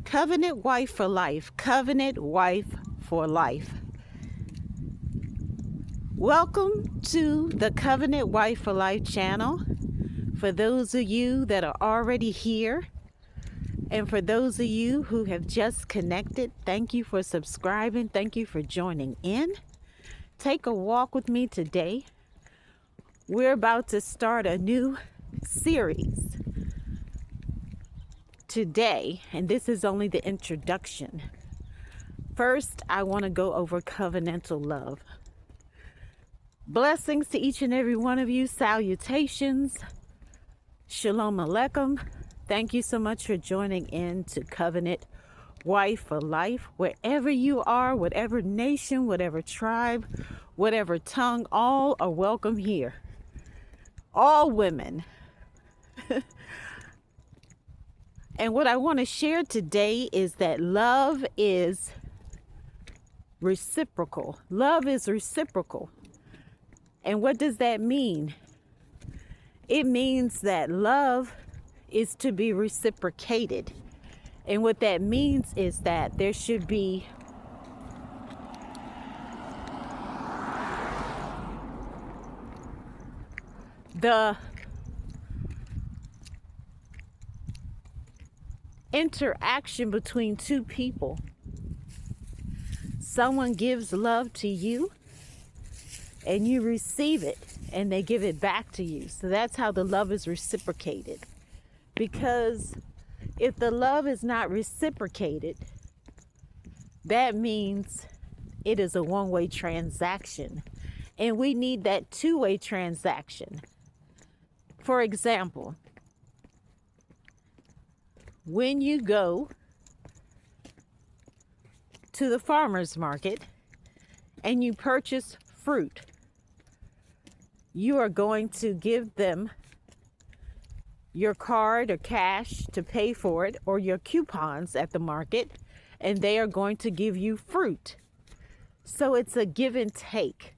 Covenant wife for life. Covenant wife for life. Welcome to the Covenant Wife for Life channel. For those of you that are already here, and for those of you who have just connected, thank you for subscribing. Thank you for joining in. Take a walk with me today. We're about to start a new series today, and this is only the introduction. First, I want to go over covenantal love. Blessings to each and every one of you. Salutations. Shalom Aleichem. Thank you so much for joining in to Covenant Wife for Life. Wherever you are, whatever nation, whatever tribe, whatever tongue, all are welcome here. All women. And what I want to share today is that love is reciprocal. Love is reciprocal. And what does that mean? It means that love is to be reciprocated. And what that means is that there should be the interaction between two people. Someone gives love to you and you receive it and they give it back to you. So that's how the love is reciprocated. Because if the love is not reciprocated, that means it is a one-way transaction. And we need that two-way transaction. For example, when you go to the farmer's market and you purchase fruit, you are going to give them your card or cash to pay for it, or your coupons at the market, and they are going to give you fruit. So it's a give and take.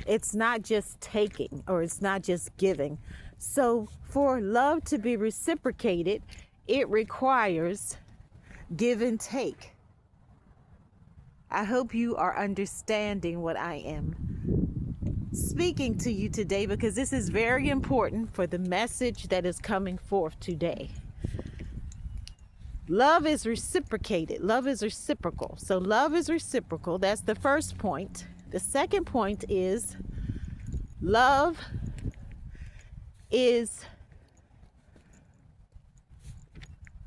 It's not just taking, or it's not just giving. So for love to be reciprocated, it requires give and take. I hope you are understanding what I am speaking to you today, because this is very important for the message that is coming forth today. Love is reciprocated. Love is reciprocal. So love is reciprocal. That's the first point. The second point is love is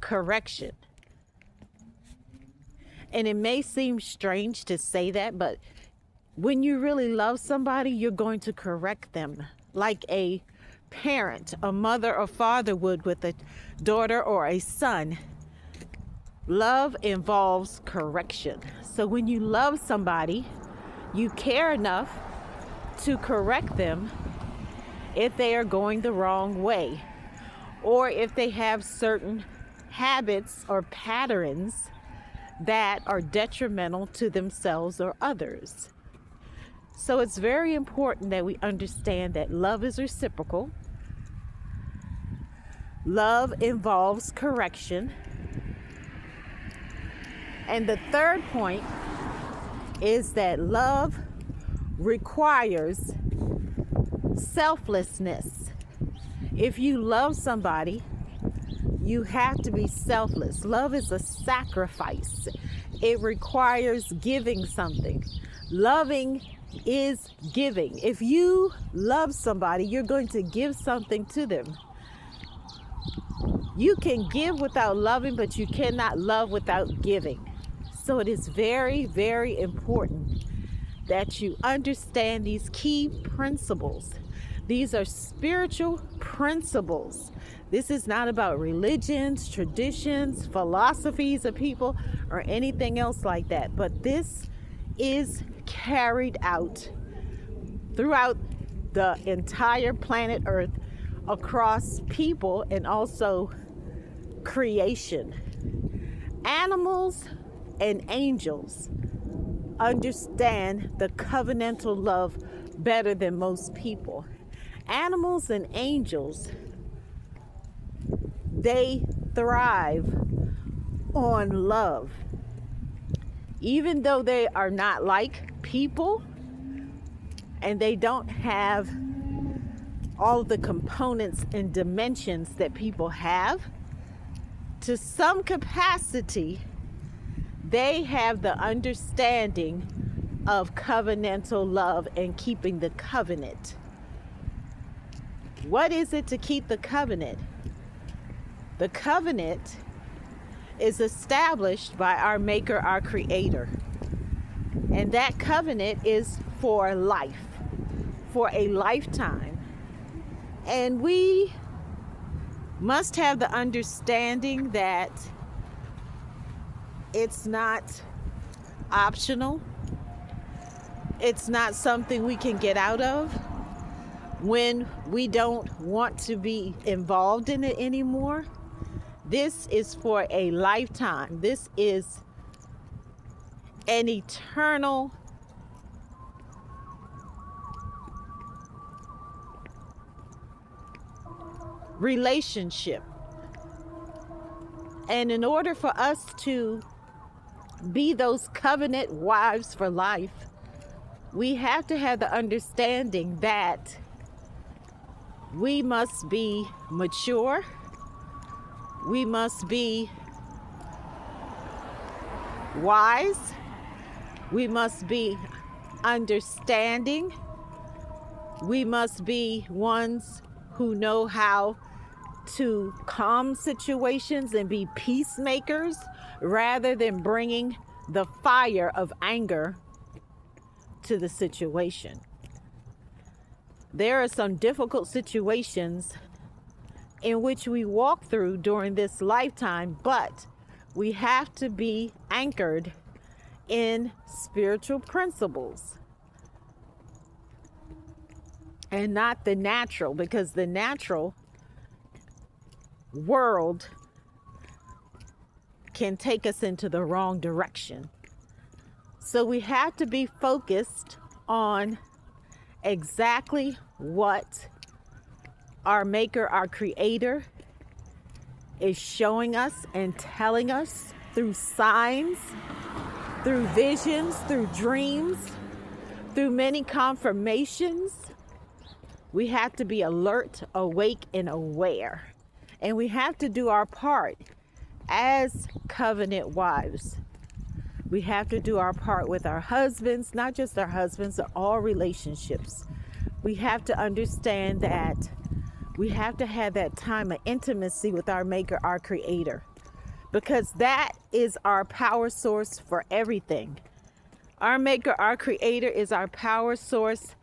correction. And it may seem strange to say that, but when you really love somebody, you're going to correct them like a parent, a mother or father would with a daughter or a son. Love involves correction. So when you love somebody, you care enough to correct them if they are going the wrong way, or if they have certain habits or patterns that are detrimental to themselves or others. So it's very important that we understand that love is reciprocal. Love involves correction. And the third point is that love requires selflessness. If you love somebody, you have to be selfless. Love is a sacrifice. It requires giving something. Loving is giving. If you love somebody, you're going to give something to them. You can give without loving, but you cannot love without giving. So it is very, very important that you understand these key principles. These are spiritual principles. This is not about religions, traditions, philosophies of people, or anything else like that. But this is carried out throughout the entire planet Earth, across people, and also creation. Animals and angels understand the covenantal love better than most people. Animals and angels, they thrive on love. Even though they are not like people and they don't have all the components and dimensions that people have, to some capacity, they have the understanding of covenantal love and keeping the covenant. What is it to keep the covenant? The covenant is established by our Maker, our Creator. And that covenant is for life, for a lifetime. And we must have the understanding that it's not optional. It's not something we can get out of when we don't want to be involved in it anymore. This is for a lifetime. This is an eternal relationship. And in order for us to be those covenant wives for life, we have to have the understanding that we must be mature, we must be wise, we must be understanding, we must be ones who know how to calm situations and be peacemakers rather than bringing the fire of anger to the situation. There are some difficult situations in which we walk through during this lifetime, but we have to be anchored in spiritual principles and not the natural, because the natural world can take us into the wrong direction. So we have to be focused on exactly what our Maker, our Creator, is showing us and telling us through signs, through visions, through dreams, through many confirmations. We have to be alert, awake, and aware. And we have to do our part as covenant wives. We have to do our part with our husbands, not just our husbands, but all relationships. We have to understand that we have to have that time of intimacy with our Maker, our Creator, because that is our power source for everything. Our Maker, our Creator is our power source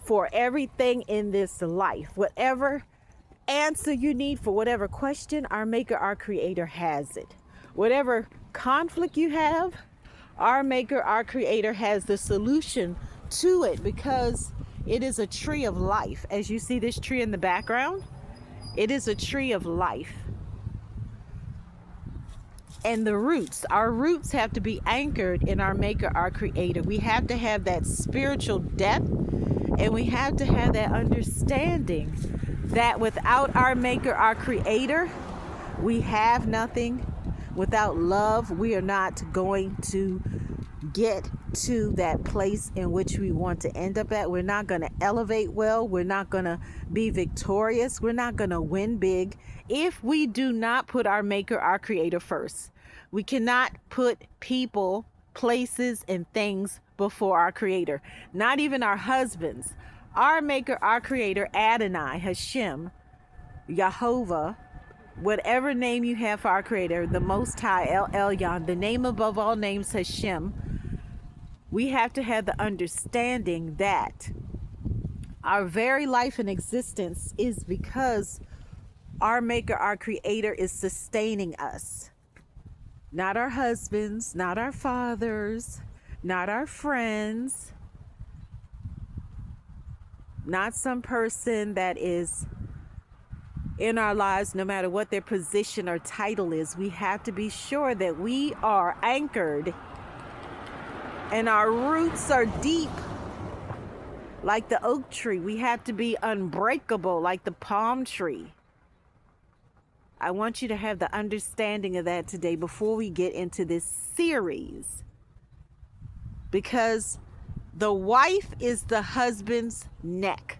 for everything in this life. Whatever answer you need for whatever question, our Maker, our Creator has it. Whatever conflict you have, our Maker, our Creator has the solution to it, because it is a tree of life. As you see this tree in the background, it is a tree of life. And the roots, our roots have to be anchored in our Maker, our Creator. We have to have that spiritual depth, and we have to have that understanding that without our Maker, our Creator, we have nothing. Without love, we are not going to get to that place in which we want to end up at. We're not going to elevate well. We're not going to be victorious. We're not going to win big if we do not put our Maker, our Creator first. We cannot put people, places, and things before our Creator. Not even our husbands. Our Maker, our Creator, Adonai, Hashem, Jehovah, whatever name you have for our Creator, the Most High, El Elyon, the name above all names, Hashem. We have to have the understanding that our very life and existence is because our Maker, our Creator, is sustaining us. Not our husbands, not our fathers, not our friends, not some person that is in our lives, no matter what their position or title is. We have to be sure that we are anchored and our roots are deep like the oak tree. We have to be unbreakable like the palm tree. I want you to have the understanding of that today before we get into this series. Because the wife is the husband's neck.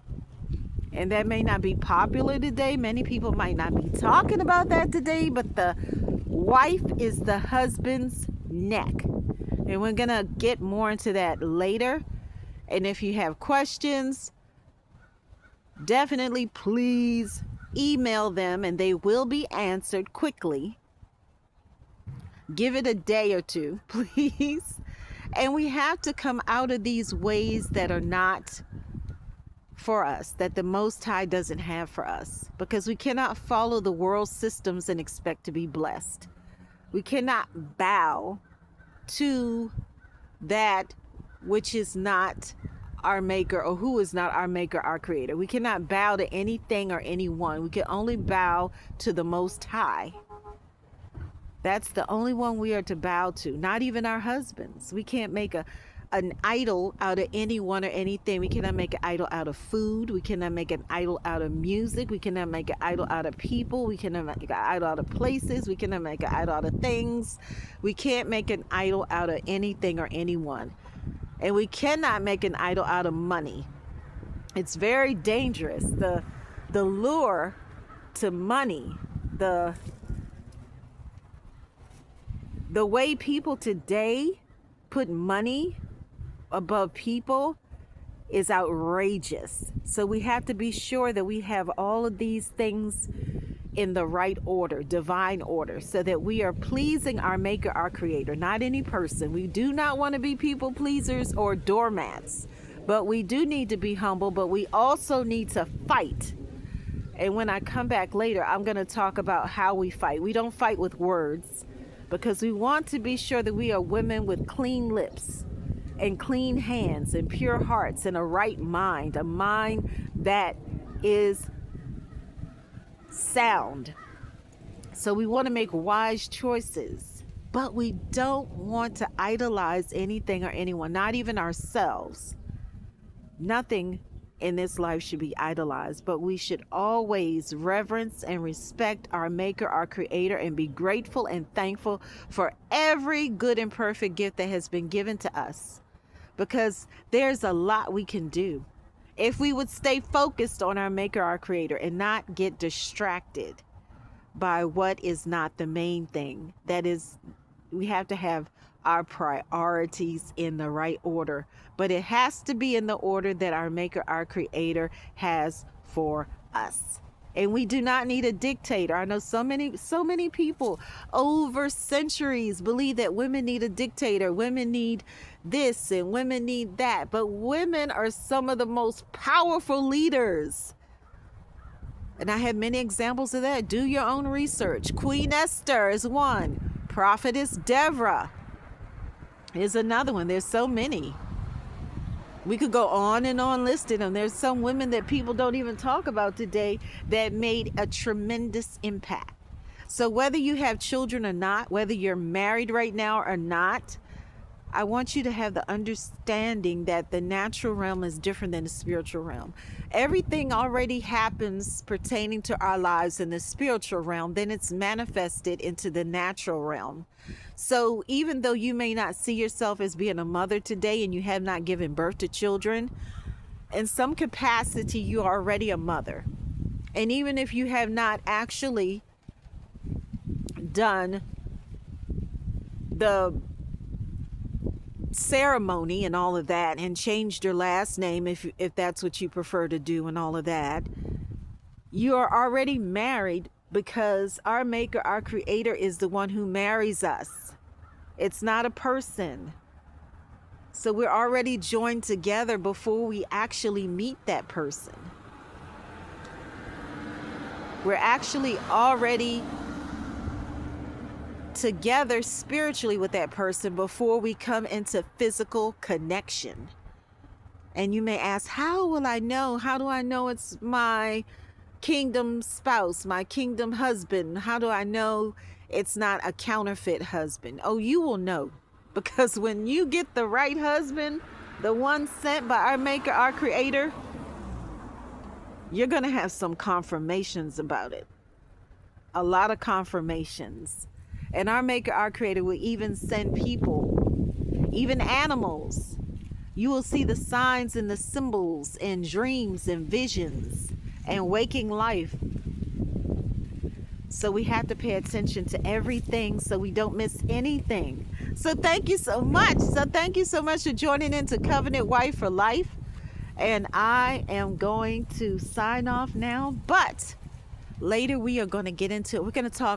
And that may not be popular today. Many people might not be talking about that today, but the wife is the husband's neck. And we're going to get more into that later. And if you have questions, definitely please email them and they will be answered quickly. Give it a day or two, please. And we have to come out of these ways that are not for us, that the Most High doesn't have for us, because we cannot follow the world systems and expect to be blessed. We cannot bow to that which is not our maker, or who is not our maker, our creator. We cannot bow to anything or anyone. We can only bow to the Most High. That's the only one we are to bow to, not even our husbands. We can't make an idol out of anyone or anything. We cannot make an idol out of food. We cannot make an idol out of music. We cannot make an idol out of people. We cannot make an idol out of places. We cannot make an idol out of things. We can't make an idol out of anything or anyone. And we cannot make an idol out of money. It's very dangerous. The lure to money, the way people today put money above people is outrageous. So we have to be sure that we have all of these things in the right order, divine order, so that we are pleasing our maker, our creator, not any person. We do not want to be people pleasers or doormats, but we do need to be humble, but we also need to fight. And when I come back later, I'm going to talk about how we fight. We don't fight with words, because we want to be sure that we are women with clean lips and clean hands and pure hearts and a right mind, a mind that is sound. So we want to make wise choices, but we don't want to idolize anything or anyone, not even ourselves. Nothing in this life should be idolized, but we should always reverence and respect our maker, our creator, and be grateful and thankful for every good and perfect gift that has been given to us, because there's a lot we can do if we would stay focused on our maker, our creator, and not get distracted by what is not the main thing. That is, we have to have our priorities in the right order, but it has to be in the order that our maker, our creator has for us. And we do not need a dictator. I know so many people over centuries believe that women need a dictator, women need this and women need that, but women are some of the most powerful leaders. And I have many examples of that. Do your own research. Queen Esther is one. Prophetess Deborah is another one. There's so many. We could go on and on listing them. There's some women that people don't even talk about today that made a tremendous impact. So whether you have children or not, whether you're married right now or not, I want you to have the understanding that the natural realm is different than the spiritual realm. Everything already happens pertaining to our lives in the spiritual realm, then it's manifested into the natural realm. So even though you may not see yourself as being a mother today and you have not given birth to children, in some capacity you are already a mother. And even if you have not actually done the ceremony and all of that and changed your last name, if that's what you prefer to do, and all of that, you are already married, because our maker, our creator, is the one who marries us. It's not a person. So we're already joined together before we actually meet that person. We're actually already together spiritually with that person before we come into physical connection. And you may ask, how will I know? How do I know it's my kingdom spouse, my kingdom husband? How do I know it's not a counterfeit husband? Oh, you will know, because when you get the right husband, the one sent by our maker, our creator, you're going to have some confirmations about it. a lot of confirmations. And our Maker, our Creator, will even send people, even animals. You will see the signs and the symbols in dreams and visions and waking life. So we have to pay attention to everything so we don't miss anything. So thank you so much. So thank you so much for joining into Covenant Wife for Life. And I am going to sign off now. But later we are going to get into it. We're going to talk